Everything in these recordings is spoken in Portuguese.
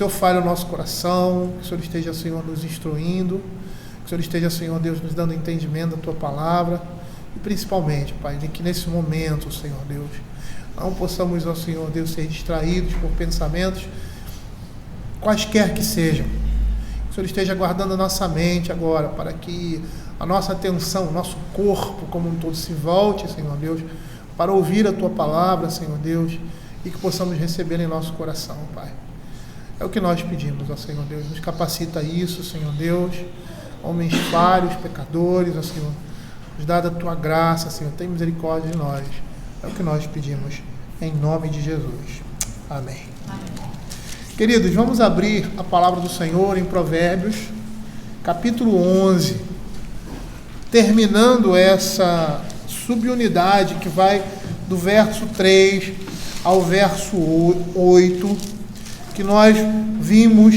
Senhor fale ao nosso coração, que o Senhor esteja, Senhor, nos instruindo, que o Senhor esteja, Senhor Deus, nos dando entendimento da Tua palavra, e principalmente, Pai, de que nesse momento, Senhor Deus, não possamos, ó Senhor Deus, ser distraídos por pensamentos, quaisquer que sejam. Que o Senhor esteja guardando a nossa mente agora, para que a nossa atenção, o nosso corpo como um todo se volte, Senhor Deus, para ouvir a Tua palavra, Senhor Deus, e que possamos receber em nosso coração, Pai. É o que nós pedimos, ó Senhor Deus. Nos capacita isso, Senhor Deus. Homens falhos, pecadores, ó Senhor. Nos dá da Tua graça, Senhor. Tem misericórdia de nós. É o que nós pedimos, em nome de Jesus. Amém. Amém. Queridos, vamos abrir a palavra do Senhor em Provérbios, capítulo 11. Terminando essa subunidade que vai do verso 3 ao verso 8, que nós vimos,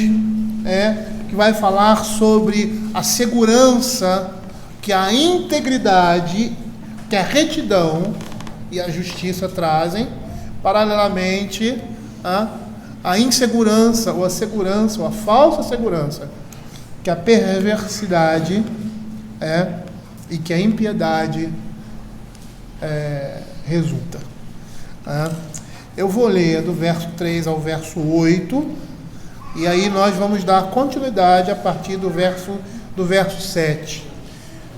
que vai falar sobre a segurança que a integridade, que a retidão e a justiça trazem, paralelamente a insegurança, ou a segurança, ou a falsa segurança, que a perversidade e que a impiedade resulta. Eu vou ler do verso 3 ao verso 8, e aí nós vamos dar continuidade a partir do verso 7.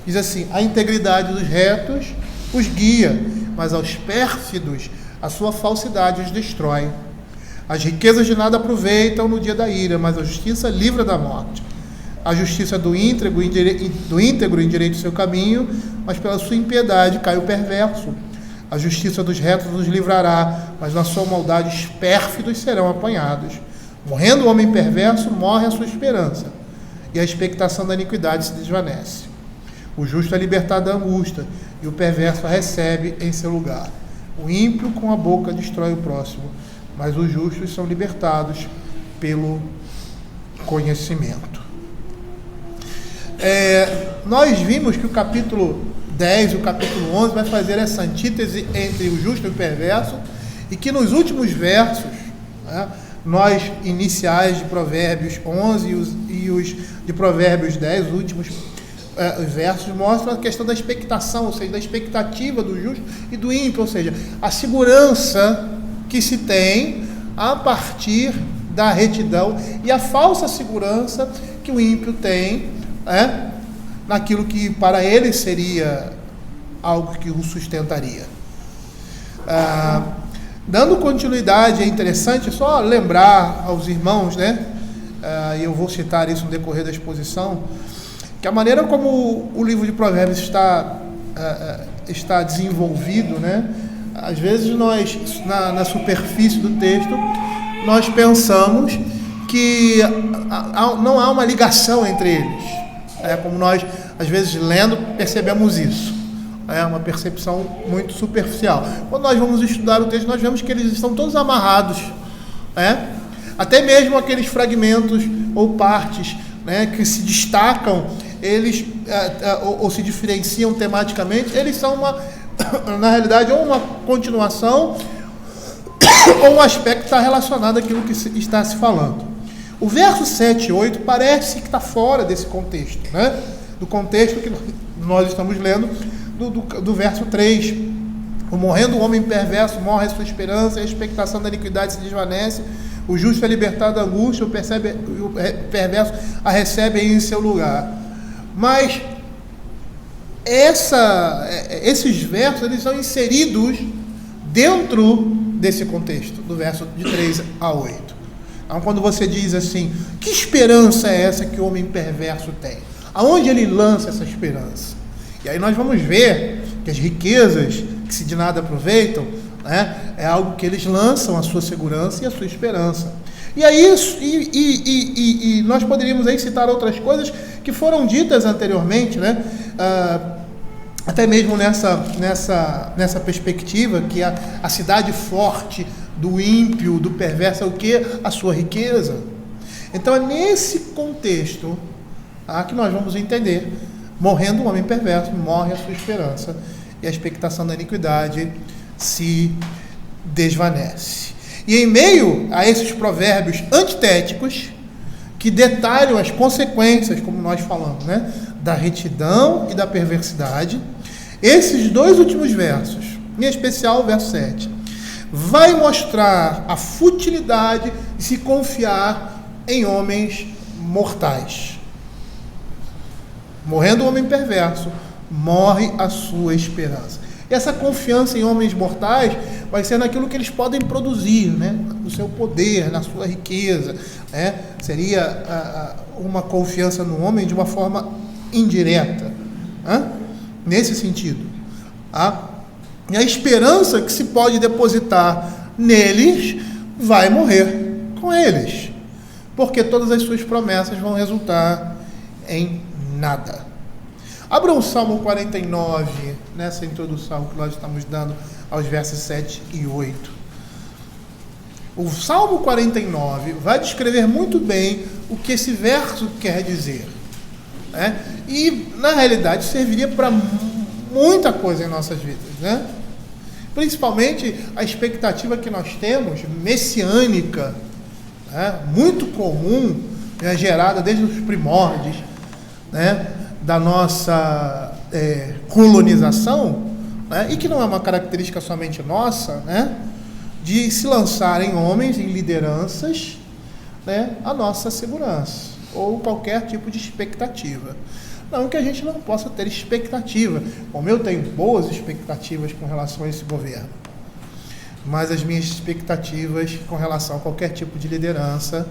Diz assim: a integridade dos retos os guia, mas aos pérfidos a sua falsidade os destrói. As riquezas de nada aproveitam no dia da ira, mas a justiça livra da morte. A justiça do íntegro endireita o seu caminho, mas pela sua impiedade cai o perverso. A justiça dos retos os livrará, mas na sua maldade os pérfidos serão apanhados. Morrendo o homem perverso, morre a sua esperança, e a expectação da iniquidade se desvanece. O justo é libertado da angústia, e o perverso a recebe em seu lugar. O ímpio com a boca destrói o próximo, mas os justos são libertados pelo conhecimento. Nós vimos que o capítulo 10 e o capítulo 11 vai fazer essa antítese entre o justo e o perverso, e que nos últimos versos, nós iniciais de Provérbios 11 e os de Provérbios 10, os últimos versos, mostram a questão da expectação, ou seja, da expectativa do justo e do ímpio, ou seja, a segurança que se tem a partir da retidão e a falsa segurança que o ímpio tem, naquilo que para ele seria algo que o sustentaria. Dando continuidade, é interessante só lembrar aos irmãos, e eu vou citar isso no decorrer da exposição, que a maneira como o livro de Provérbios está desenvolvido, às vezes nós, na superfície do texto, nós pensamos que não há uma ligação entre eles. Como nós, às vezes, lendo, percebemos isso. É uma percepção muito superficial. Quando nós vamos estudar o texto, nós vemos que eles estão todos amarrados. Até mesmo aqueles fragmentos ou partes que se destacam, eles ou se diferenciam tematicamente, eles são na realidade, ou uma continuação ou um aspecto que está relacionado àquilo que está se falando. O verso 7 e 8 parece que está fora desse contexto, do contexto que nós estamos lendo, do verso 3. O morrendo o homem perverso, morre a sua esperança, a expectação da iniquidade se desvanece, o justo é libertado da angústia, o perverso a recebe em seu lugar. Mas esses versos, eles são inseridos dentro desse contexto, do verso de 3 a 8. Então, quando você diz assim, que esperança é essa que o homem perverso tem? Aonde ele lança essa esperança? E aí nós vamos ver que as riquezas que se de nada aproveitam, é algo que eles lançam a sua segurança e a sua esperança. E aí e nós poderíamos aí citar outras coisas que foram ditas anteriormente, até mesmo nessa perspectiva, que a cidade forte do ímpio, do perverso, é o que? A sua riqueza. Então é nesse contexto que nós vamos entender: morrendo o homem perverso, morre a sua esperança, e a expectação da iniquidade se desvanece. E em meio a esses provérbios antitéticos, que detalham as consequências, como nós falamos, né, da retidão e da perversidade, esses dois últimos versos, em especial o verso 7, vai mostrar a futilidade de se confiar em homens mortais. Morrendo o homem perverso, morre a sua esperança. E essa confiança em homens mortais vai ser naquilo que eles podem produzir, né? No seu poder, na sua riqueza, né? Seria uma confiança no homem de uma forma indireta, né? Nesse sentido. E a esperança que se pode depositar neles vai morrer com eles, porque todas as suas promessas vão resultar em nada. Abra o Salmo 49, nessa introdução que nós estamos dando aos versos 7 e 8. O Salmo 49 vai descrever muito bem o que esse verso quer dizer, né? E, na realidade, serviria para muita coisa em nossas vidas, né? Principalmente a expectativa que nós temos, messiânica, né? Muito comum, né? Gerada desde os primórdios, né? Da nossa colonização, né? E que não é uma característica somente nossa, né? De se lançarem homens em lideranças, né? A nossa segurança, ou qualquer tipo de expectativa. Não que a gente não possa ter expectativa, como eu tenho boas expectativas com relação a esse governo, mas as minhas expectativas com relação a qualquer tipo de liderança,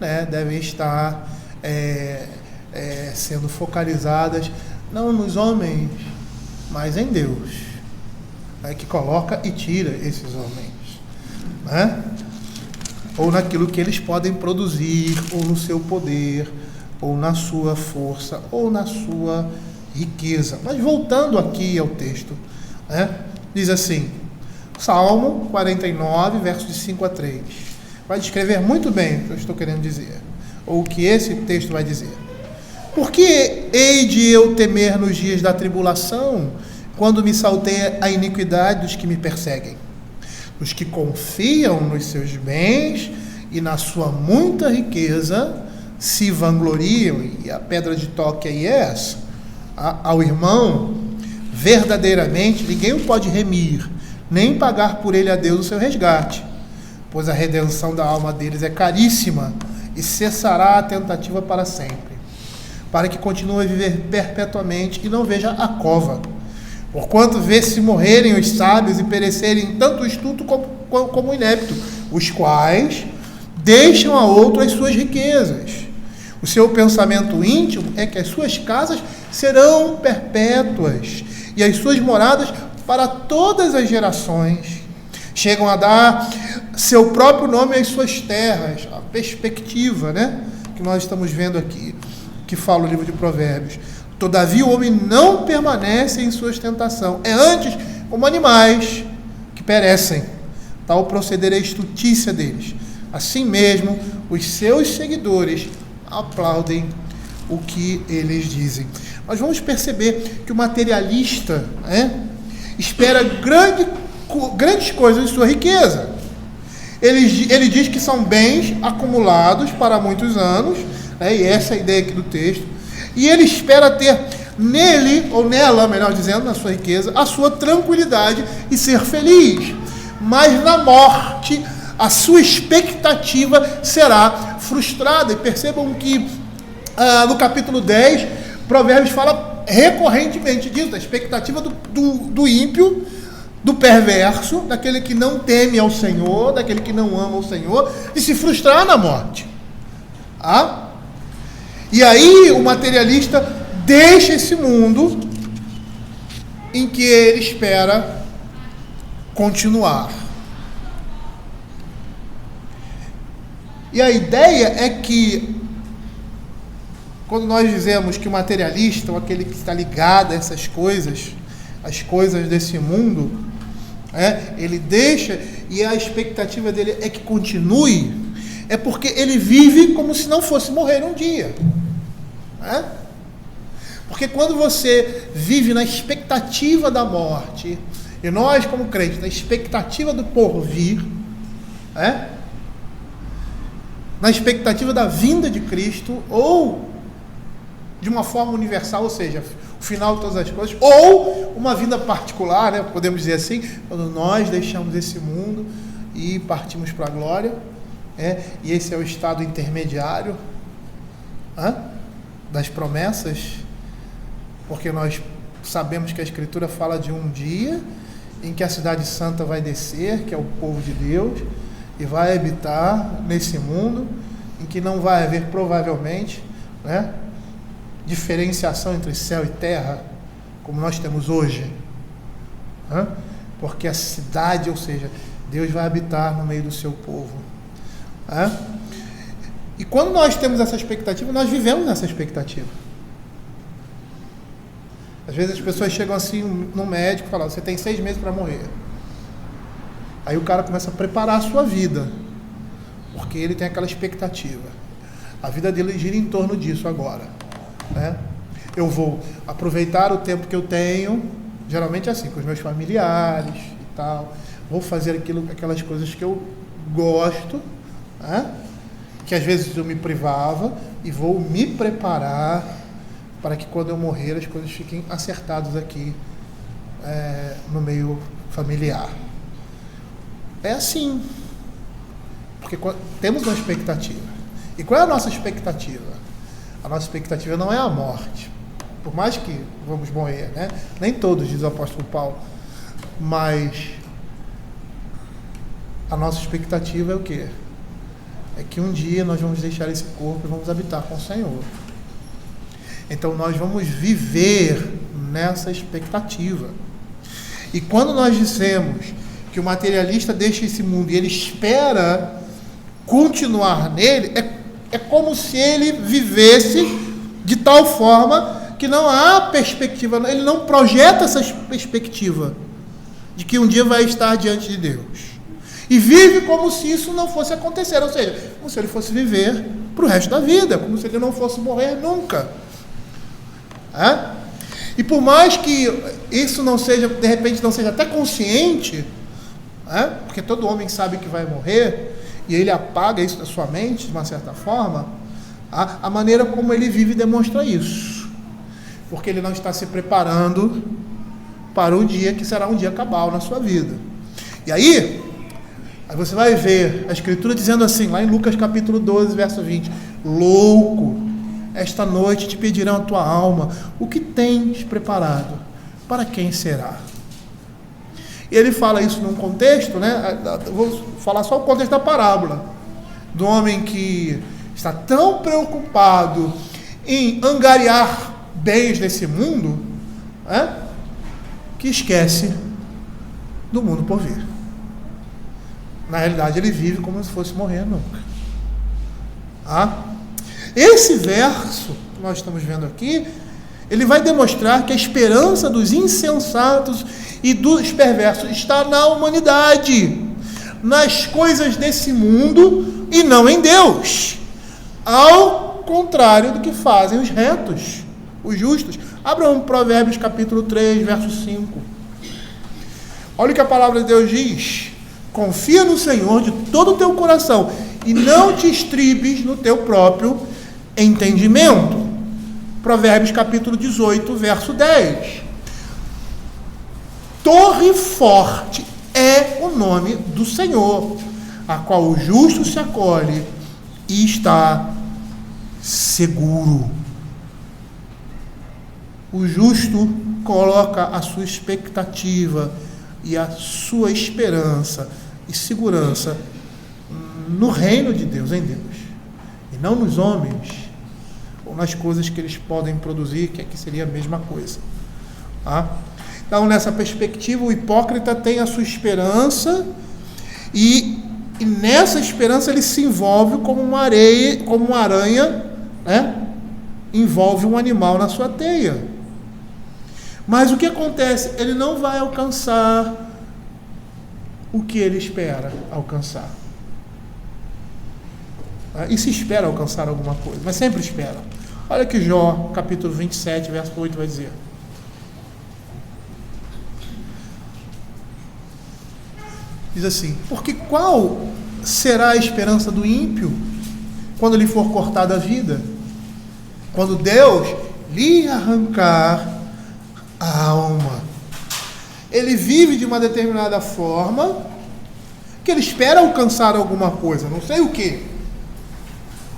né, devem estar sendo focalizadas não nos homens, mas em Deus, né, que coloca e tira esses homens, né? Ou naquilo que eles podem produzir, ou no seu poder, ou na sua força, ou na sua riqueza. Mas voltando aqui ao texto, né, diz assim, Salmo 49, versos de 5 a 3, vai descrever muito bem o que eu estou querendo dizer, ou o que esse texto vai dizer. Por que hei de eu temer nos dias da tribulação, quando me salteia a iniquidade dos que me perseguem? Os que confiam nos seus bens e na sua muita riqueza se vangloriam, e a pedra de toque aí é essa, ao irmão, verdadeiramente ninguém o pode remir, nem pagar por ele a Deus o seu resgate, pois a redenção da alma deles é caríssima, e cessará a tentativa para sempre, para que continue a viver perpetuamente e não veja a cova. Porquanto vê-se morrerem os sábios e perecerem tanto o estulto como o inepto, os quais deixam a outro as suas riquezas. O seu pensamento íntimo é que as suas casas serão perpétuas e as suas moradas para todas as gerações. Chegam a dar seu próprio nome às suas terras. A perspectiva, né, que nós estamos vendo aqui, que fala o livro de Provérbios. Todavia o homem não permanece em sua ostentação. É antes como animais que perecem. Tal proceder é a estutícia deles. Assim mesmo, os seus seguidores aplaudem o que eles dizem. Nós vamos perceber que o materialista, né, espera grandes coisas de sua riqueza. Ele diz que são bens acumulados para muitos anos, né, e essa é a ideia aqui do texto. E ele espera ter nele, ou nela, melhor dizendo, na sua riqueza, a sua tranquilidade e ser feliz. Mas na morte, a sua expectativa será frustrada. E percebam que no capítulo 10, Provérbios fala recorrentemente disso, da expectativa do ímpio, do perverso, daquele que não teme ao Senhor, daquele que não ama o Senhor, de se frustrar na morte. E aí o materialista deixa esse mundo em que ele espera continuar. E a ideia é que, quando nós dizemos que o materialista, ou aquele que está ligado a essas coisas, as coisas desse mundo, ele deixa, e a expectativa dele é que continue, é porque ele vive como se não fosse morrer um dia. Porque quando você vive na expectativa da morte, e nós como crentes, na expectativa do porvir, Na expectativa da vinda de Cristo, ou de uma forma universal, ou seja, o final de todas as coisas, ou uma vinda particular, né, podemos dizer assim, quando nós deixamos esse mundo e partimos para a glória, e esse é o estado intermediário das promessas, porque nós sabemos que a Escritura fala de um dia em que a cidade santa vai descer, que é o povo de Deus, e vai habitar nesse mundo, em que não vai haver provavelmente, diferenciação entre céu e terra, como nós temos hoje, porque a cidade, ou seja, Deus vai habitar no meio do seu povo. E quando nós temos essa expectativa, nós vivemos nessa expectativa. Às vezes as pessoas chegam assim no médico e falam: você tem 6 meses para morrer. Aí o cara começa a preparar a sua vida, porque ele tem aquela expectativa. A vida dele gira em torno disso agora. Eu vou aproveitar o tempo que eu tenho, geralmente assim, com os meus familiares e tal. Vou fazer aquelas coisas que eu gosto, que às vezes eu me privava, e vou me preparar para que quando eu morrer as coisas fiquem acertadas aqui no meio familiar. É assim, porque temos uma expectativa. E qual é a nossa expectativa? A nossa expectativa não é a morte, por mais que vamos morrer, nem todos, diz o apóstolo Paulo, mas a nossa expectativa é o quê? É que um dia nós vamos deixar esse corpo e vamos habitar com o Senhor. Então nós vamos viver nessa expectativa. E quando nós dissemos que o materialista deixa esse mundo e ele espera continuar nele, é como se ele vivesse de tal forma que não há perspectiva, ele não projeta essa perspectiva de que um dia vai estar diante de Deus. E vive como se isso não fosse acontecer, ou seja, como se ele fosse viver para o resto da vida, como se ele não fosse morrer nunca. E por mais que isso não seja, de repente, não seja até consciente, porque todo homem sabe que vai morrer, e ele apaga isso da sua mente, de uma certa forma, a maneira como ele vive demonstra isso. Porque ele não está se preparando para o dia que será um dia cabal na sua vida. E aí você vai ver a Escritura dizendo assim, lá em Lucas capítulo 12, verso 20, louco, esta noite te pedirão a tua alma, o que tens preparado, para quem será? E ele fala isso num contexto, vou falar só o contexto da parábola, do homem que está tão preocupado em angariar bens desse mundo, que esquece do mundo por vir. Na realidade, ele vive como se fosse morrer nunca. Esse verso que nós estamos vendo aqui, ele vai demonstrar que a esperança dos insensatos e dos perversos está na humanidade, nas coisas desse mundo e não em Deus, ao contrário do que fazem os retos, os justos. Abram Provérbios capítulo 3, verso 5. Olha o que a palavra de Deus diz: confia no Senhor de todo o teu coração e não te estribes no teu próprio entendimento. Provérbios capítulo 18, verso 10. Torre forte é o nome do Senhor, a qual o justo se acolhe e está seguro. O justo coloca a sua expectativa e a sua esperança e segurança no reino de Deus, em Deus, e não nos homens ou nas coisas que eles podem produzir, que aqui seria a mesma coisa. Então, nessa perspectiva, o hipócrita tem a sua esperança e nessa esperança ele se envolve como uma aranha, envolve um animal na sua teia. Mas o que acontece? Ele não vai alcançar o que ele espera alcançar. E se espera alcançar alguma coisa, mas sempre espera. Olha que Jó, capítulo 27, verso 8 vai dizer. Diz assim: porque qual será a esperança do ímpio quando lhe for cortada a vida? Quando Deus lhe arrancar a alma. Ele vive de uma determinada forma, que ele espera alcançar alguma coisa, não sei o quê.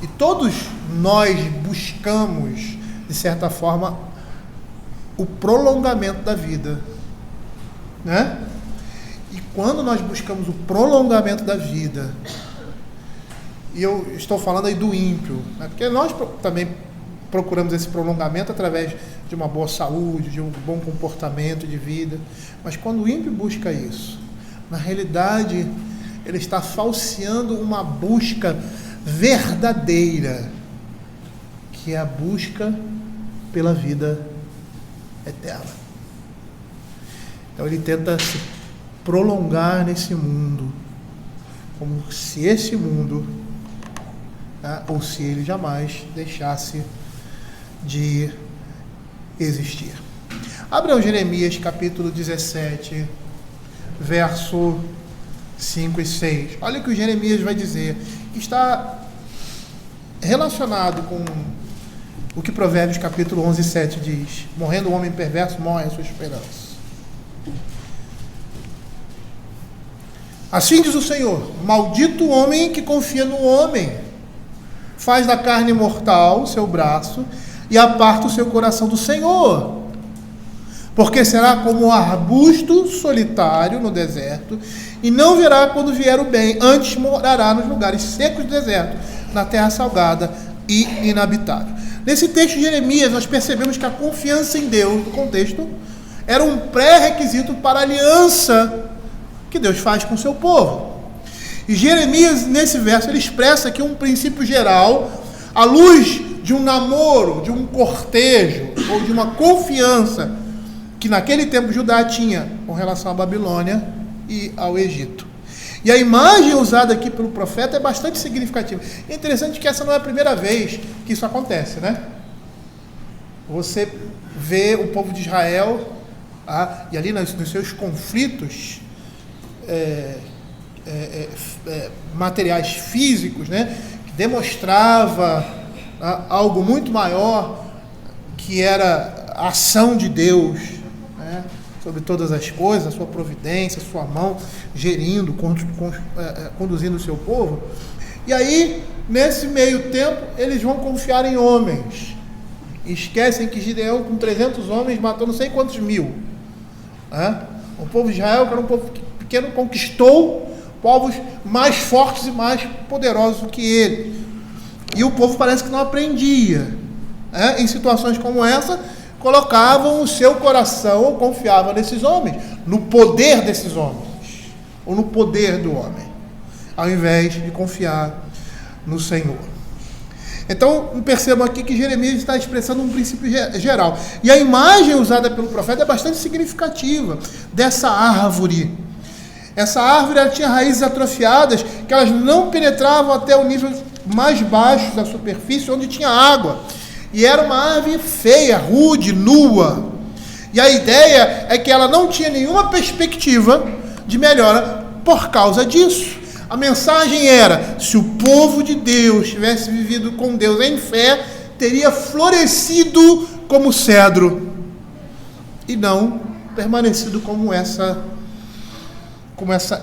E todos nós buscamos, de certa forma, o prolongamento da vida, né? E quando nós buscamos o prolongamento da vida, e eu estou falando aí do ímpio, né? Porque nós também procuramos esse prolongamento através de uma boa saúde, de um bom comportamento de vida. Mas quando o ímpio busca isso, na realidade, ele está falseando uma busca verdadeira, que é a busca pela vida eterna. Então ele tenta se prolongar nesse mundo, como se esse mundo, né, ou se ele jamais deixasse de existir. Abram Jeremias capítulo 17, verso 5 e 6. Olha o que o Jeremias vai dizer, que está relacionado com o que Provérbios capítulo 11, 7 diz: morrendo o homem perverso, morre a sua esperança. Assim diz o Senhor: maldito o homem que confia no homem, faz da carne mortal seu braço e aparta o seu coração do Senhor. Porque será como um arbusto solitário no deserto, e não verá quando vier o bem, antes morará nos lugares secos do deserto, na terra salgada e inabitável. Nesse texto de Jeremias, nós percebemos que a confiança em Deus, no contexto, era um pré-requisito para a aliança que Deus faz com o seu povo. E Jeremias, nesse verso, ele expressa aqui um princípio geral, à luz de um namoro, de um cortejo, ou de uma confiança que naquele tempo Judá tinha com relação à Babilônia e ao Egito. E a imagem usada aqui pelo profeta é bastante significativa. É interessante que essa não é a primeira vez que isso acontece, né? Você vê o povo de Israel, e ali nos seus conflitos materiais físicos, né, que demonstrava algo muito maior, que era a ação de Deus, né, sobre todas as coisas, a sua providência, a sua mão gerindo, conduzindo o seu povo. E aí, nesse meio tempo, eles vão confiar em homens. Esquecem que Gideão, com 300 homens, matou não sei quantos mil. O povo de Israel, que era um povo pequeno, conquistou povos mais fortes e mais poderosos do que ele. E o povo parece que não aprendia. Em situações como essa, colocavam o seu coração, ou confiavam nesses homens, no poder desses homens, ou no poder do homem, ao invés de confiar no Senhor. Então, percebam aqui que Jeremias está expressando um princípio geral. E a imagem usada pelo profeta é bastante significativa dessa árvore. Essa árvore, ela tinha raízes atrofiadas, que elas não penetravam até o nível mais baixo da superfície, onde tinha água. E era uma árvore feia, rude, nua. E a ideia é que ela não tinha nenhuma perspectiva de melhora por causa disso. A mensagem era: se o povo de Deus tivesse vivido com Deus em fé, teria florescido como cedro, e não permanecido como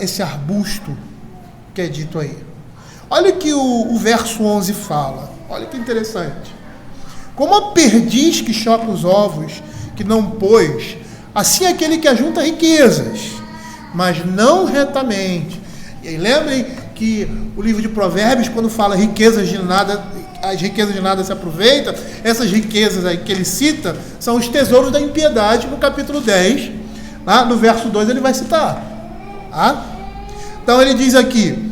esse arbusto que é dito aí. Olha o que o verso 11 fala. Olha que interessante. Como a perdiz que choca os ovos que não pôs, assim é aquele que ajunta riquezas, mas não retamente. E aí lembrem que o livro de Provérbios, quando fala riquezas de nada, as riquezas de nada se aproveitam, essas riquezas aí que ele cita são os tesouros da impiedade, no capítulo 10, no verso 2 ele vai citar. Então ele diz aqui: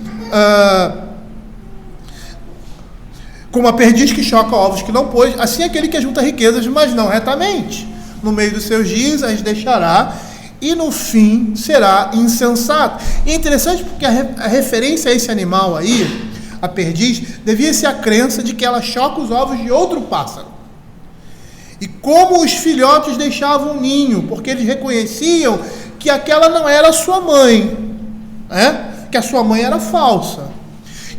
como a perdiz que choca ovos que não pôs, assim é aquele que ajunta riquezas, mas não retamente. No meio dos seus dias as deixará, e no fim será insensato. E é interessante porque a referência a esse animal aí, a perdiz, devia ser a crença de que ela choca os ovos de outro pássaro. E como os filhotes deixavam o ninho, porque eles reconheciam que aquela não era a sua mãe, que a sua mãe era falsa.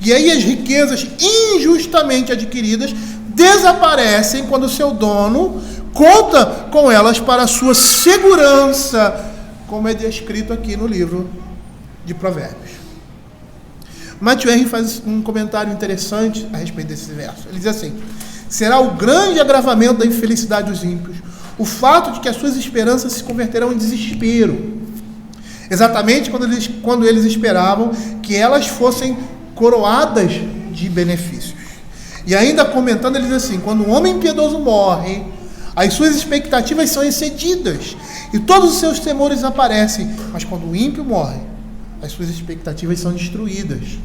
E aí as riquezas injustamente adquiridas desaparecem quando o seu dono conta com elas para a sua segurança, como é descrito aqui no livro de Provérbios. Matthew Henry faz um comentário interessante a respeito desse verso. Ele diz assim: será o grande agravamento da infelicidade dos ímpios o fato de que as suas esperanças se converterão em desespero, exatamente quando eles esperavam que elas fossem coroadas de benefícios. E ainda comentando, ele diz assim: quando um homem piedoso morre, as suas expectativas são excedidas e todos os seus temores aparecem, mas quando o ímpio morre, as suas expectativas são destruídas,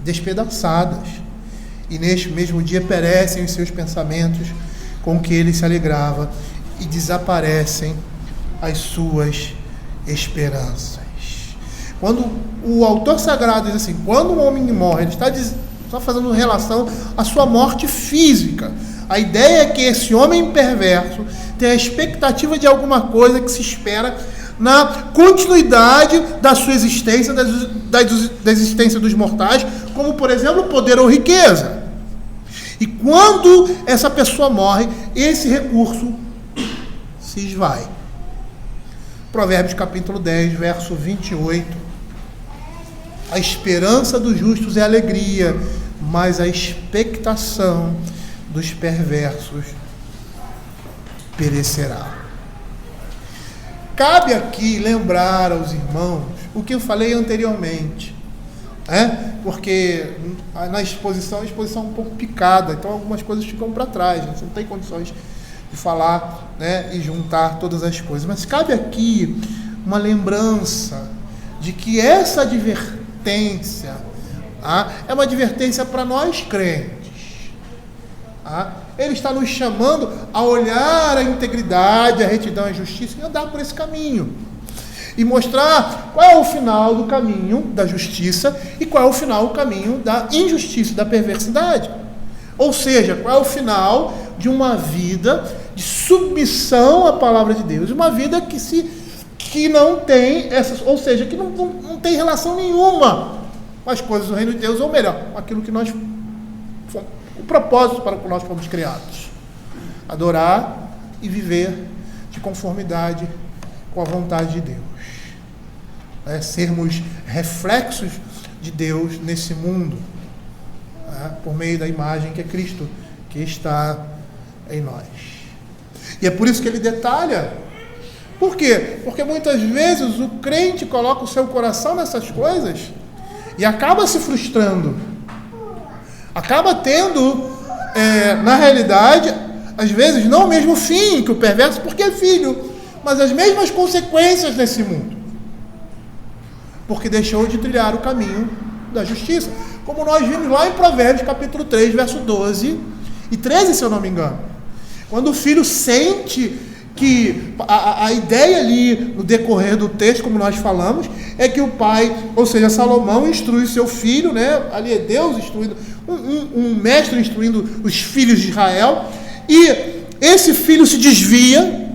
despedaçadas, e neste mesmo dia perecem os seus pensamentos com que ele se alegrava e desaparecem as suas esperanças. Quando o autor sagrado diz assim, quando um homem morre, ele está fazendo relação à sua morte física. A ideia é que esse homem perverso tem a expectativa de alguma coisa que se espera na continuidade da sua existência, da existência dos mortais, como, por exemplo, poder ou riqueza. E quando essa pessoa morre, esse recurso se esvai. Provérbios capítulo 10, verso 28. A esperança dos justos é alegria, mas a expectação dos perversos perecerá. Cabe aqui lembrar aos irmãos o que eu falei anteriormente, porque na exposição, a exposição é um pouco picada, então algumas coisas ficam para trás, você não tem condições de falar, e juntar todas as coisas. Mas cabe aqui uma lembrança de que essa advertência é uma advertência para nós crentes. Ele está nos chamando a olhar a integridade, a retidão e a justiça e andar por esse caminho. E mostrar qual é o final do caminho da justiça e qual é o final do caminho da injustiça, da perversidade. Ou seja, qual é o final de uma vida de submissão à palavra de Deus. Uma vida que não tem essas, ou seja, que não tem relação nenhuma com as coisas do reino de Deus, ou melhor, com aquilo que nós fomos, o propósito para o que nós fomos criados. Adorar e viver de conformidade com a vontade de Deus. Sermos reflexos de Deus nesse mundo, por meio da imagem que é Cristo, que está em nós. E é por isso que ele detalha. Por quê? Porque muitas vezes o crente coloca o seu coração nessas coisas e acaba se frustrando. Acaba tendo, na realidade, às vezes não o mesmo fim que o perverso, porque é filho, mas as mesmas consequências nesse mundo. Porque deixou de trilhar o caminho da justiça. Como nós vimos lá em Provérbios capítulo 3, verso 12 e 13, se eu não me engano. Quando o filho sente que a ideia ali no decorrer do texto, como nós falamos, é que o pai, ou seja, Salomão, instrui seu filho, ali é Deus instruindo, um mestre instruindo os filhos de Israel, e esse filho se desvia,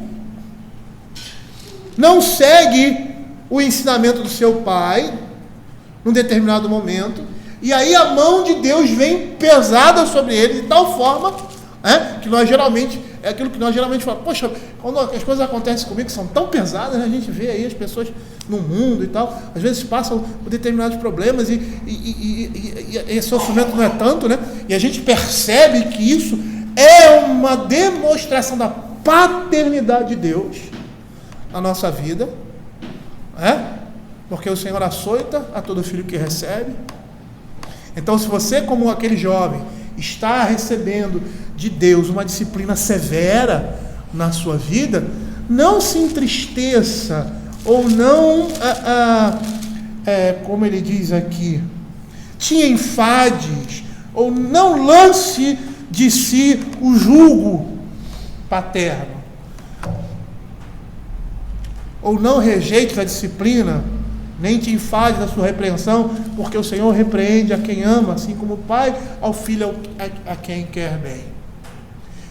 não segue o ensinamento do seu pai, num determinado momento, e aí a mão de Deus vem pesada sobre ele, de tal forma que nós geralmente, é aquilo que nós geralmente falamos, poxa, quando as coisas acontecem comigo, que são tão pesadas, a gente vê aí as pessoas no mundo e tal, às vezes passam por determinados problemas e sofrimento não é tanto, e a gente percebe que isso é uma demonstração da paternidade de Deus na nossa vida, porque o Senhor açoita a todo filho que recebe. Então, se você, como aquele jovem, está recebendo de Deus uma disciplina severa na sua vida, não se entristeça, ou não, como ele diz aqui, te enfades, ou não lance de si o jugo paterno, ou não rejeite a disciplina, nem te enfade da sua repreensão, porque o Senhor repreende a quem ama, assim como o pai ao filho a quem quer bem.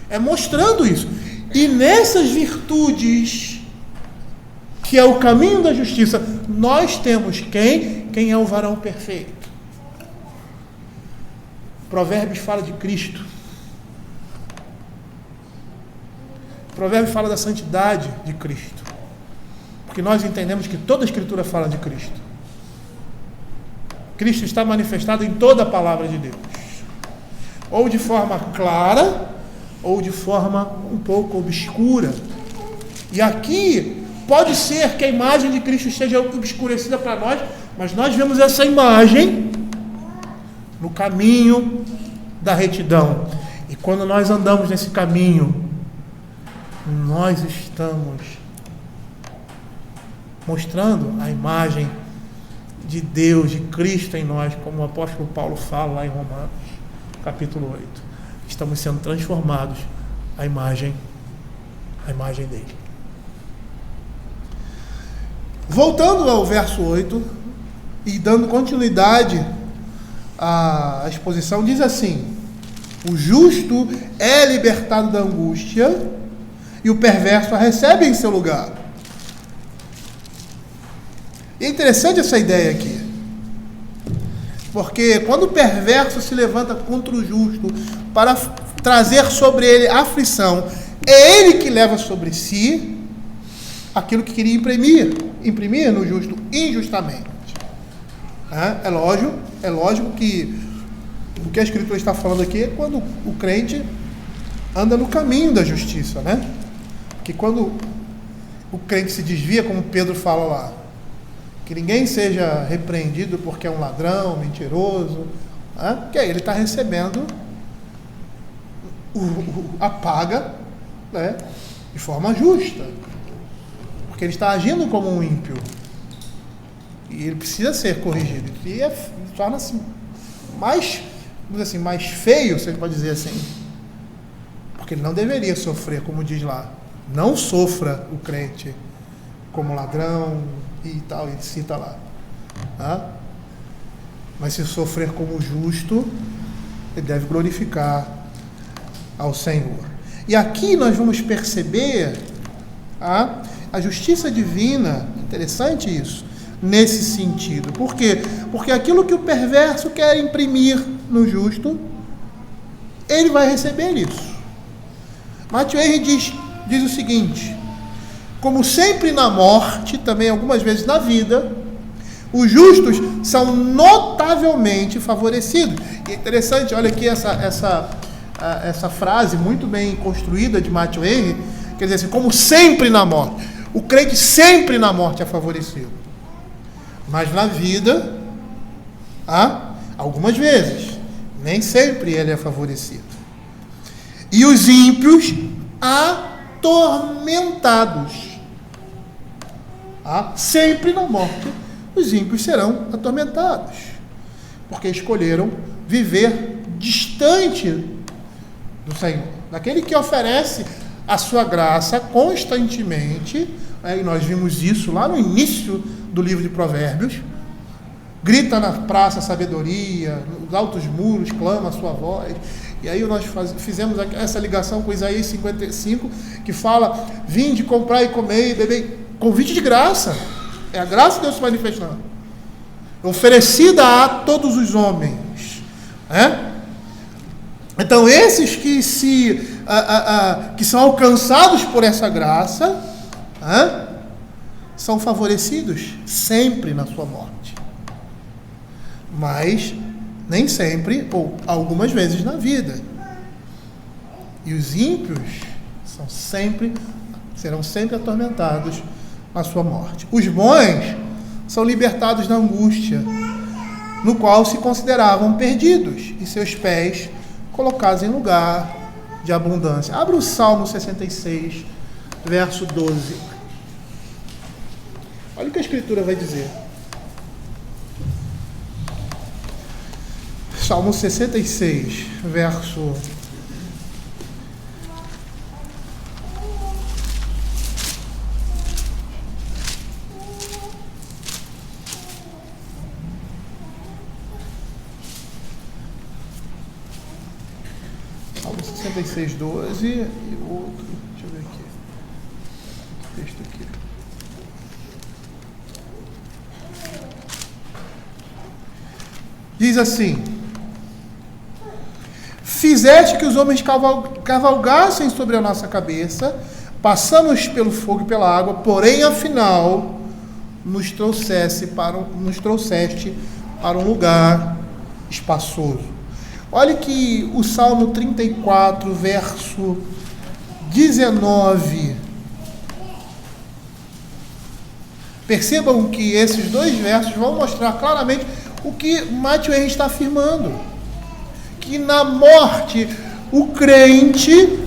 É mostrando isso. E nessas virtudes, que é o caminho da justiça, nós temos quem é o varão perfeito. Provérbios fala de Cristo. Provérbios fala da santidade de Cristo. Porque nós entendemos que toda a Escritura fala de Cristo. Cristo está manifestado em toda a palavra de Deus. Ou de forma clara, ou de forma um pouco obscura. E aqui pode ser que a imagem de Cristo esteja obscurecida para nós, mas nós vemos essa imagem no caminho da retidão. E quando nós andamos nesse caminho, nós estamos mostrando a imagem de Deus, de Cristo em nós, como o apóstolo Paulo fala lá em Romanos, capítulo 8. Estamos sendo transformados à imagem dele. Voltando ao verso 8 e dando continuidade à exposição, diz assim: o justo é libertado da angústia e o perverso a recebe em seu lugar. E é interessante essa ideia aqui, porque quando o perverso se levanta contra o justo para trazer sobre ele aflição, é ele que leva sobre si aquilo que queria imprimir no justo injustamente. É lógico que o que a Escritura está falando aqui é quando o crente anda no caminho da justiça, né? Que quando o crente se desvia, como Pedro fala lá, que ninguém seja repreendido porque é um ladrão, mentiroso, que aí ele está recebendo a paga, né, de forma justa, porque ele está agindo como um ímpio e ele precisa ser corrigido, e torna-se mais, vamos dizer assim, mais feio, você pode dizer assim, porque ele não deveria sofrer, como diz lá, não sofra o crente como ladrão e tal, ele cita lá, mas se sofrer como justo, ele deve glorificar ao Senhor. E aqui nós vamos perceber a justiça divina, interessante isso, nesse sentido. Por quê? Porque aquilo que o perverso quer imprimir no justo, ele vai receber isso. Matthew Henry diz o seguinte: como sempre na morte, também algumas vezes na vida, os justos são notavelmente favorecidos. E é interessante, olha aqui essa frase muito bem construída de Matthew Henry, quer dizer assim, como sempre na morte. O crente sempre na morte é favorecido. Mas na vida, algumas vezes, nem sempre ele é favorecido. E os ímpios atormentados. Sempre na morte, os ímpios serão atormentados, porque escolheram viver distante do Senhor, daquele que oferece a sua graça constantemente, e nós vimos isso lá no início do livro de Provérbios. Grita na praça a sabedoria, nos altos muros clama a sua voz. E aí nós fizemos essa ligação com Isaías 55, que fala: vinde, comprar e comer e beber. Convite de graça. É a graça de Deus se manifestando, oferecida a todos os homens. Então esses que que são alcançados por essa graça, são favorecidos sempre na sua morte. Mas nem sempre, ou algumas vezes na vida. E os ímpios serão sempre atormentados na sua morte. Os bons são libertados da angústia, no qual se consideravam perdidos, e seus pés colocados em lugar de abundância. Abra o Salmo 66, verso 12. Olha o que a Escritura vai dizer. Salmo 66, verso 66, 12 e outro, deixa eu ver aqui, que texto aqui. Diz assim: fizeste que os homens cavalgassem sobre a nossa cabeça, passamos pelo fogo e pela água, porém, afinal, nos trouxeste para um lugar espaçoso. Olha que o Salmo 34, verso 19. Percebam que esses dois versos vão mostrar claramente o que Matthew Henry está afirmando. Que na morte o crente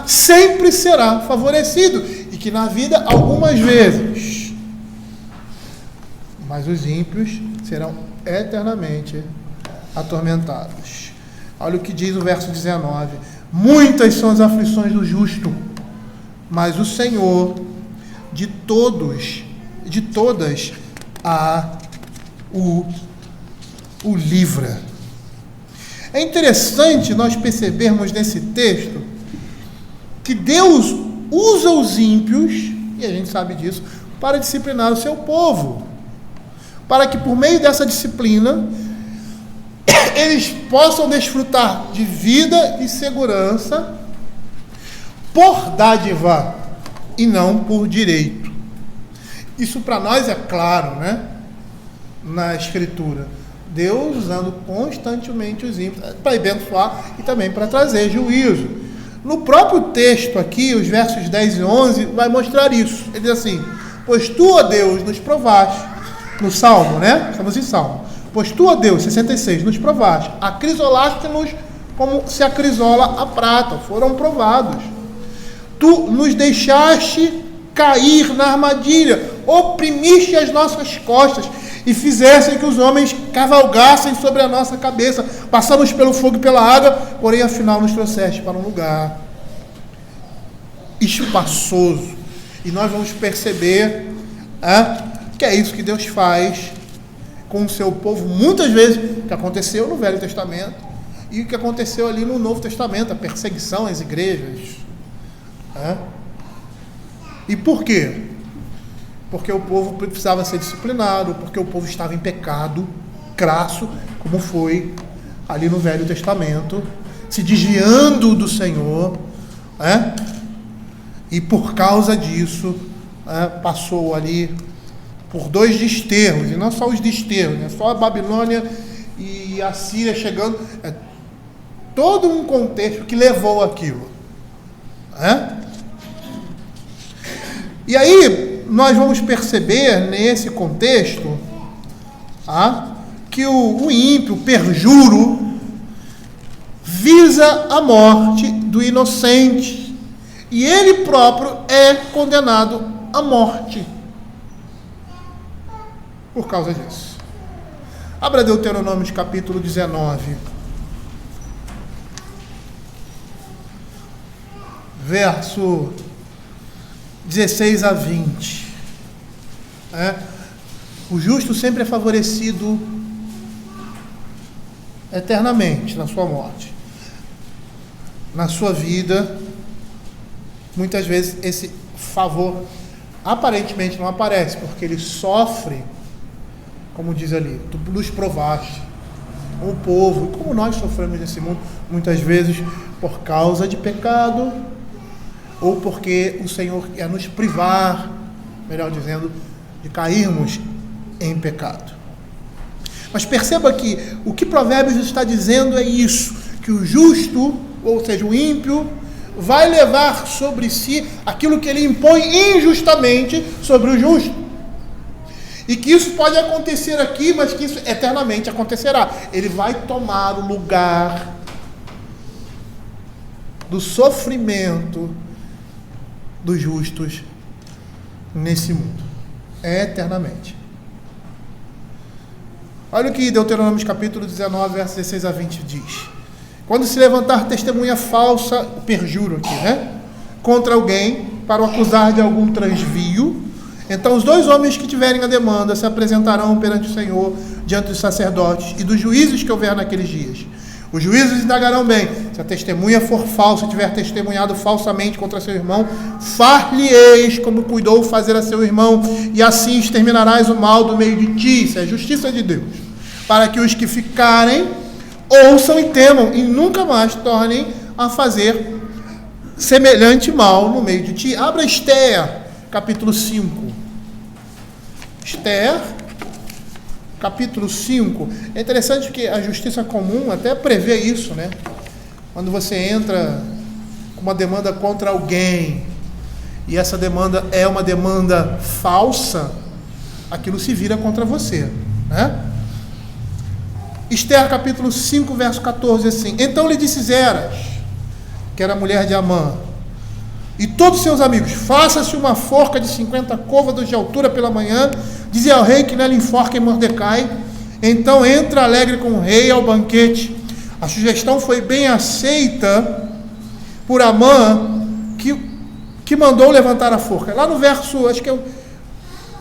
sempre será favorecido. E que na vida, algumas vezes. Mas os ímpios serão eternamente atormentados. Olha o que diz o verso 19. Muitas são as aflições do justo, mas o Senhor de todas o livra. É interessante nós percebermos nesse texto que Deus usa os ímpios, e a gente sabe disso, para disciplinar o seu povo, para que por meio dessa disciplina eles possam desfrutar de vida e segurança por dádiva e não por direito. Isso para nós é claro, né? Na Escritura. Deus usando constantemente os ímpios para abençoar e também para trazer juízo. No próprio texto aqui, os versos 10 e 11, vai mostrar isso. Ele diz assim: pois tu, ó Deus, nos provaste. No Salmo, né? Estamos em Salmo. Pois tu, ó Deus, 66, nos provaste. Acrisolaste-nos como se acrisola a prata. Foram provados. Tu nos deixaste cair na armadilha, oprimiste as nossas costas e fizessem que os homens cavalgassem sobre a nossa cabeça. Passamos pelo fogo e pela água, porém afinal nos trouxeste para um lugar espaçoso. E nós vamos perceber que é isso que Deus faz com o seu povo, muitas vezes, o que aconteceu no Velho Testamento e o que aconteceu ali no Novo Testamento, a perseguição às igrejas. E por quê? Porque o povo precisava ser disciplinado, porque o povo estava em pecado crasso, como foi ali no Velho Testamento, se desviando do Senhor, e por causa disso, passou ali por 2 desterros, e não só os desterros, né? Só a Babilônia e a Síria chegando, todo um contexto que levou aquilo. E aí, nós vamos perceber nesse contexto que o ímpio, o perjuro, visa a morte do inocente, e ele próprio é condenado à morte por causa disso. Abra Deuteronômio de capítulo 19, verso 16 a 20. O justo sempre é favorecido eternamente na sua morte. Na sua vida, muitas vezes esse favor aparentemente não aparece, porque ele sofre, como diz ali, tu nos provaste, o povo, como nós sofremos nesse mundo, muitas vezes por causa de pecado, ou porque o Senhor quer nos privar, melhor dizendo, de cairmos em pecado. Mas perceba que o que Provérbios está dizendo é isso, que o justo, ou seja, o ímpio, vai levar sobre si aquilo que ele impõe injustamente sobre o justo. E que isso pode acontecer aqui, mas que isso eternamente acontecerá. Ele vai tomar o lugar do sofrimento dos justos nesse mundo, eternamente. Olha o que Deuteronômio capítulo 19, versos 16 a 20 diz: quando se levantar testemunha falsa, perjuro aqui, contra alguém, para o acusar de algum transvio, então os 2 homens que tiverem a demanda se apresentarão perante o Senhor, diante dos sacerdotes e dos juízes que houver naqueles dias. Os juízes indagarão bem: se a testemunha for falsa, tiver testemunhado falsamente contra seu irmão, far-lhe-eis como cuidou fazer a seu irmão, e assim exterminarás o mal do meio de ti. Isso é a justiça de Deus. Para que os que ficarem ouçam e temam, e nunca mais tornem a fazer semelhante mal no meio de ti. Abra Esther, capítulo 5. Esther, capítulo 5. É interessante porque a justiça comum até prevê isso, né? Quando você entra com uma demanda contra alguém, e essa demanda é uma demanda falsa, aquilo se vira contra você, né? Esther, capítulo 5, verso 14, assim: então lhe disse Zeras, que era a mulher de Amã, e todos seus amigos: faça-se uma forca de 50 côvados de altura pela manhã, dizia ao rei que nela enforquem Mordecai. Então entra alegre com o rei ao banquete. A sugestão foi bem aceita por Amã, que mandou levantar a forca. Lá no verso, acho que é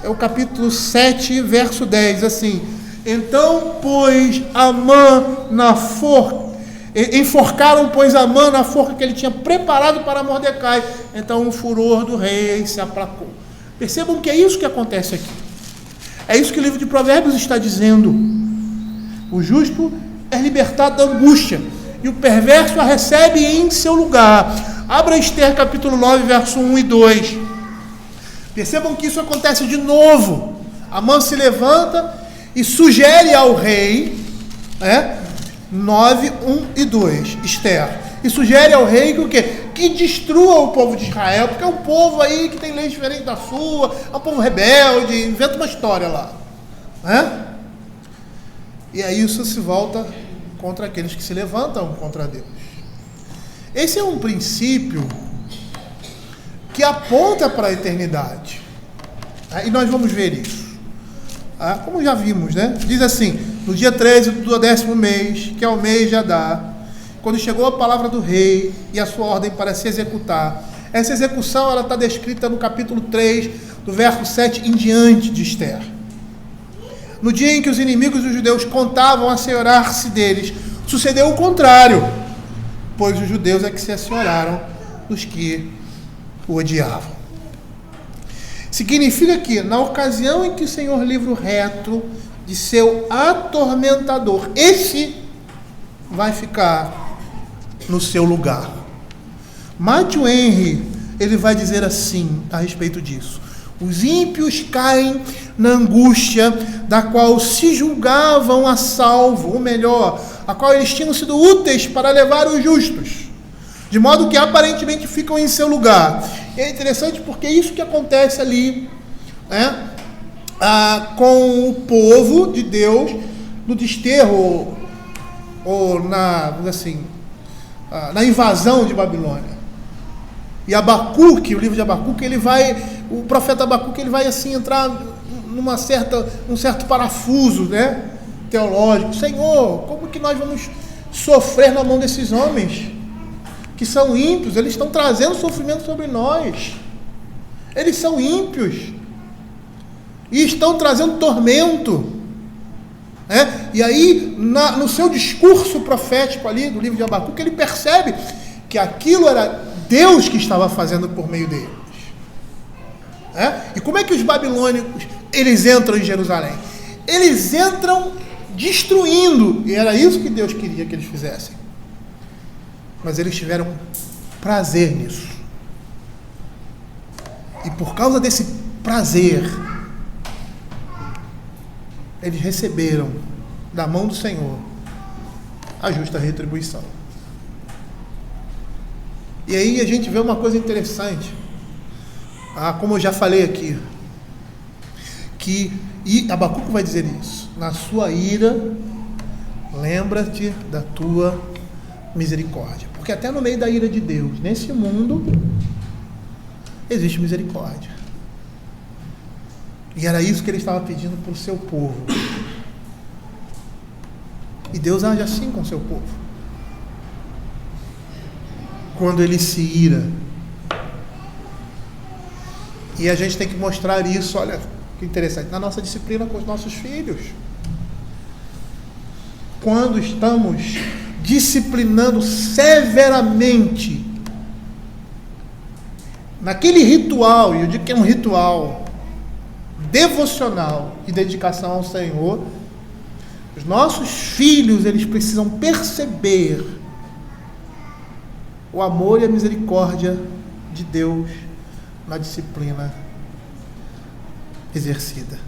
o capítulo 7, verso 10, assim: então, pois, Amã na forca, enforcaram, pois, Amã na forca que ele tinha preparado para Mordecai. Então o furor do rei se aplacou. Percebam que é isso que acontece aqui. É isso que o livro de Provérbios está dizendo. O justo é libertado da angústia, e o perverso a recebe em seu lugar. Abra Esther capítulo 9, verso 1 e 2. Percebam que isso acontece de novo. Amã se levanta e sugere ao rei, 9, 1 e 2, Esther, e sugere ao rei que o quê? Que destrua o povo de Israel, porque é um povo aí que tem leis diferentes da sua, é um povo rebelde, inventa uma história lá, né? E aí isso se volta contra aqueles que se levantam contra Deus. Esse é um princípio que aponta para a eternidade, e nós vamos ver isso. Como já vimos, né? Diz assim: no dia 13 do 10º mês, que é o mês de Adar, quando chegou a palavra do rei e a sua ordem para se executar. Essa execução ela está descrita no capítulo 3, do verso 7 em diante de Esther. No dia em que os inimigos dos judeus contavam assenhorar-se deles, sucedeu o contrário, pois os judeus é que se assenhoraram dos que o odiavam. Significa que, na ocasião em que o Senhor livra o reto de seu atormentador, esse vai ficar no seu lugar. Matthew Henry, ele vai dizer assim a respeito disso: os ímpios caem na angústia da qual se julgavam a salvo, ou melhor, a qual eles tinham sido úteis para levar os justos, de modo que aparentemente ficam em seu lugar. E é interessante porque é isso que acontece ali, com o povo de Deus no desterro, ou na invasão de Babilônia. E Abacuque, o livro de Abacuque, o profeta Abacuque, ele vai assim entrar num certo parafuso, né, teológico. Senhor, como que nós vamos sofrer na mão desses homens que são ímpios? Eles estão trazendo sofrimento sobre nós. Eles são ímpios e estão trazendo tormento. E aí, no seu discurso profético ali, do livro de Abacuque, ele percebe que aquilo era Deus que estava fazendo por meio deles. E como é que os babilônicos, eles entram em Jerusalém? Eles entram destruindo, e era isso que Deus queria que eles fizessem. Mas eles tiveram prazer nisso. E por causa desse prazer, eles receberam da mão do Senhor a justa retribuição. E aí a gente vê uma coisa interessante, como eu já falei aqui, e Abacuque vai dizer isso: na sua ira, lembra-te da tua misericórdia. Porque até no meio da ira de Deus, nesse mundo, existe misericórdia. E era isso que ele estava pedindo para o seu povo. E Deus age assim com o seu povo. Quando ele se ira. E a gente tem que mostrar isso, olha que interessante, na nossa disciplina com os nossos filhos. Quando estamos disciplinando severamente naquele ritual, e eu digo que é um ritual devocional e dedicação ao Senhor, Os nossos filhos, eles precisam perceber o amor e a misericórdia de Deus na disciplina exercida.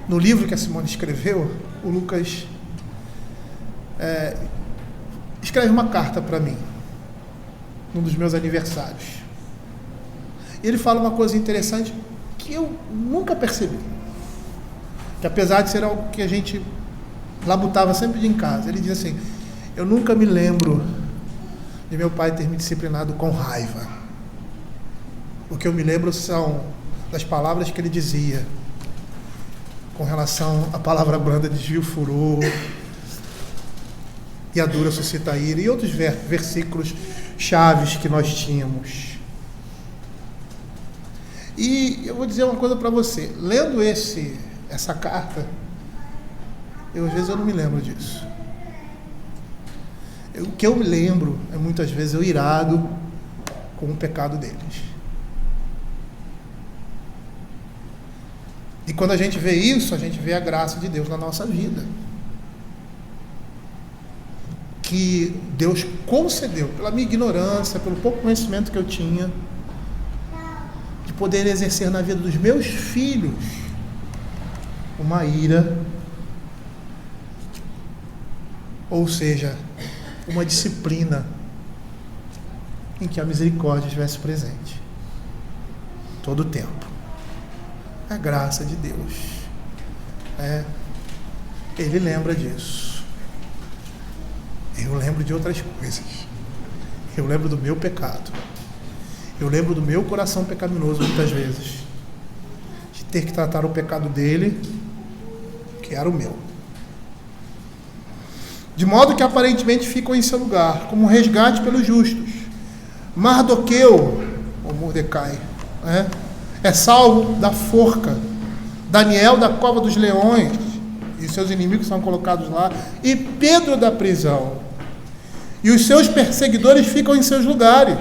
No livro que a Simone escreveu, o Lucas escreve uma carta para mim, num dos meus aniversários. E ele fala uma coisa interessante que eu nunca percebi. Que apesar de ser algo que a gente labutava sempre em casa, ele diz assim: eu nunca me lembro de meu pai ter me disciplinado com raiva. O que eu me lembro são das palavras que ele dizia com relação à palavra branda desvia o furor e a dura suscita a ira, e outros versículos chaves que nós tínhamos. E eu vou dizer uma coisa para você, lendo essa carta, às vezes eu não me lembro disso. O que eu me lembro é muitas vezes eu irado com o pecado deles. E quando a gente vê isso, a gente vê a graça de Deus na nossa vida. Que Deus concedeu, pela minha ignorância, pelo pouco conhecimento que eu tinha, de poder exercer na vida dos meus filhos uma ira, ou seja, uma disciplina em que a misericórdia estivesse presente todo o tempo. A graça de Deus, Ele lembra disso. Eu lembro de outras coisas. Eu lembro do meu pecado. Eu lembro do meu coração pecaminoso muitas vezes, de ter que tratar o pecado dele, que era o meu, de modo que aparentemente ficam em seu lugar, como um resgate pelos justos. Mardoqueu, ou Mordecai, é salvo da forca. Daniel da cova dos leões, e seus inimigos são colocados lá, e Pedro da prisão. E os seus perseguidores ficam em seus lugares.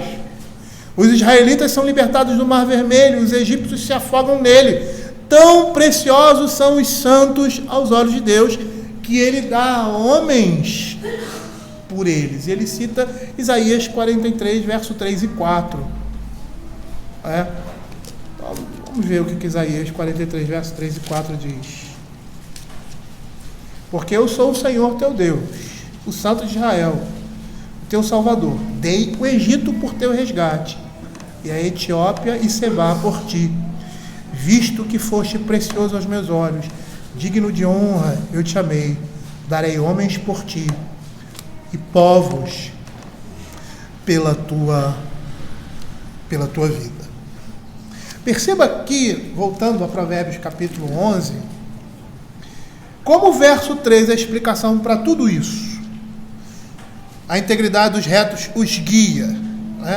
Os israelitas são libertados do Mar Vermelho, os egípcios se afogam nele. Tão preciosos são os santos aos olhos de Deus, que ele dá a homens por eles. E ele cita Isaías 43, verso 3 e 4. Vamos ver o que Isaías 43, verso 3 e 4 diz. Porque eu sou o Senhor teu Deus, o Santo de Israel, o teu Salvador. Dei o Egito por teu resgate, e a Etiópia e Sebá por ti, visto que foste precioso aos meus olhos, digno de honra, eu te amei. Darei homens por ti e povos pela tua vida. Perceba aqui, voltando a Provérbios capítulo 11, como o verso 3 é a explicação para tudo isso. A integridade dos retos os guia.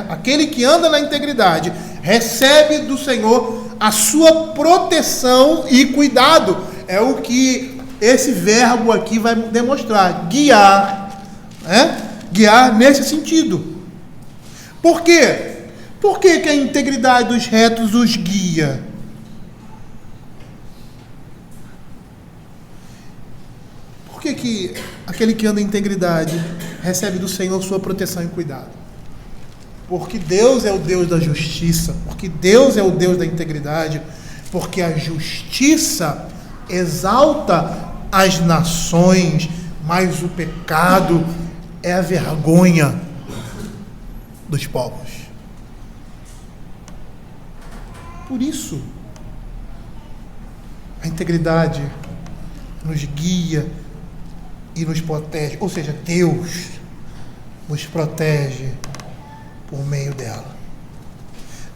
Aquele que anda na integridade recebe do Senhor a sua proteção e cuidado. É o que esse verbo aqui vai demonstrar. Guiar. Guiar nesse sentido. Por quê? Por que a integridade dos retos os guia? Por que aquele que anda em integridade recebe do Senhor sua proteção e cuidado? Porque Deus é o Deus da justiça, porque Deus é o Deus da integridade, porque a justiça exalta as nações, mas o pecado é a vergonha dos povos. Por isso, a integridade nos guia e nos protege, ou seja, Deus nos protege por meio dela.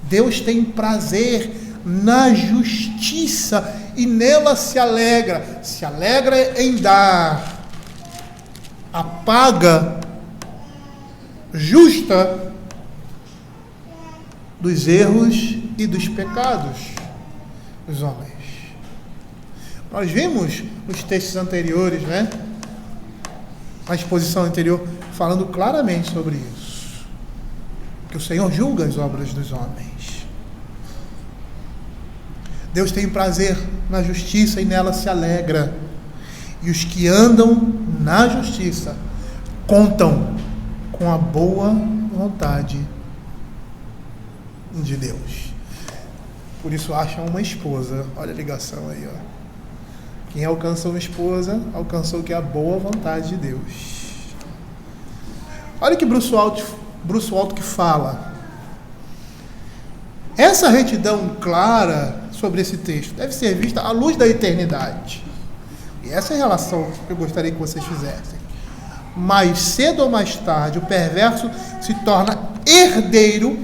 Deus tem prazer na justiça e nela se alegra em dar a paga justa dos erros e dos pecados dos homens. Nós vimos nos textos anteriores, na exposição anterior, falando claramente sobre isso, que o Senhor julga as obras dos homens. Deus tem prazer na justiça e nela se alegra. E os que andam na justiça contam com a boa vontade de Deus. Por isso acham uma esposa. Olha a ligação aí, ó. Quem alcançou uma esposa, alcançou que é a boa vontade de Deus. Olha que Bruce Waltke que fala. Essa retidão clara sobre esse texto deve ser vista à luz da eternidade. E essa é a relação que eu gostaria que vocês fizessem. Mais cedo ou mais tarde, o perverso se torna herdeiro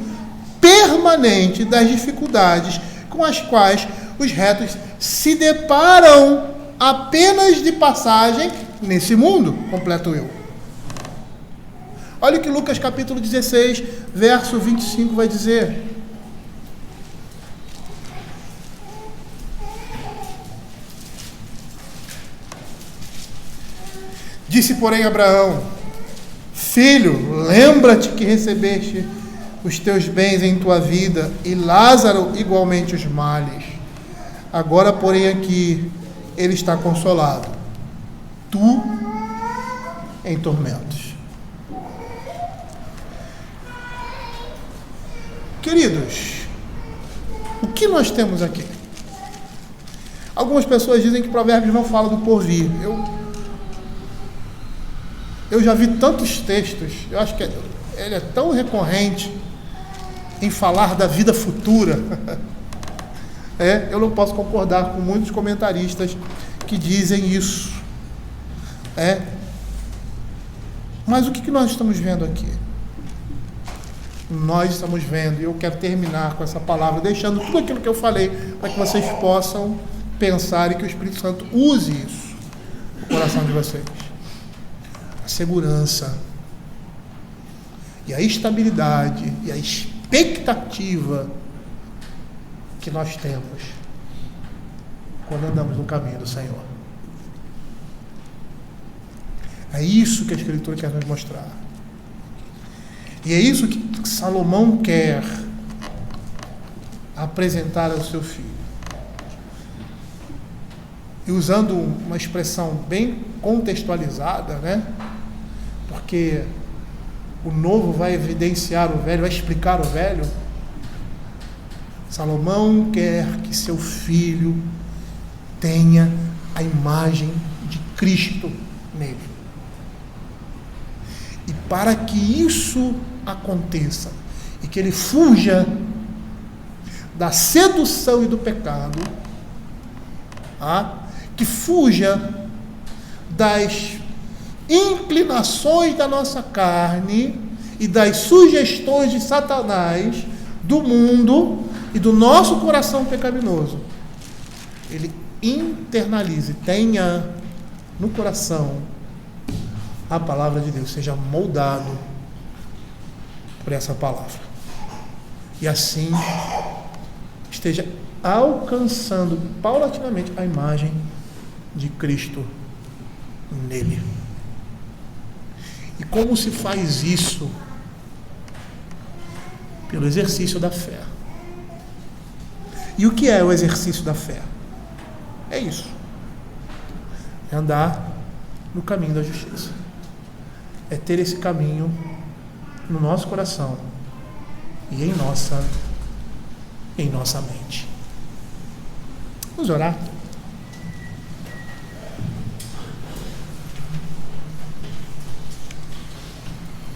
permanente das dificuldades com as quais os retos se deparam apenas de passagem nesse mundo, completo eu. Olha o que Lucas capítulo 16, verso 25 vai dizer. Disse, porém, Abraão: Filho, lembra-te que recebeste os teus bens em tua vida, e Lázaro igualmente os males. Agora, porém, aqui ele está consolado, tu em tormentos. Queridos, o que nós temos aqui? Algumas pessoas dizem que Provérbios não fala do porvir. Eu já vi tantos textos, eu acho que ele é tão recorrente em falar da vida futura. Eu não posso concordar com muitos comentaristas que dizem isso. Mas o que nós estamos vendo aqui? Nós estamos vendo, e eu quero terminar com essa palavra, deixando tudo aquilo que eu falei, para que vocês possam pensar e que o Espírito Santo use isso no coração de vocês. A segurança, e a estabilidade, e a expectativa que nós temos quando andamos no caminho do Senhor. É isso que a Escritura quer nos mostrar. E é isso que Salomão quer apresentar ao seu filho. E usando uma expressão bem contextualizada, porque o novo vai evidenciar o velho, vai explicar o velho. Salomão quer que seu filho tenha a imagem de Cristo nele. E para que isso aconteça, e que ele fuja da sedução e do pecado, que fuja das inclinações da nossa carne e das sugestões de Satanás, do mundo e do nosso coração pecaminoso, ele internalize, tenha no coração a palavra de Deus, seja moldado por essa palavra, e assim esteja alcançando paulatinamente a imagem de Cristo nele. E como se faz isso? Pelo exercício da fé. E o que é o exercício da fé? É isso. É andar no caminho da justiça. É ter esse caminho no nosso coração e em nossa mente. Vamos orar.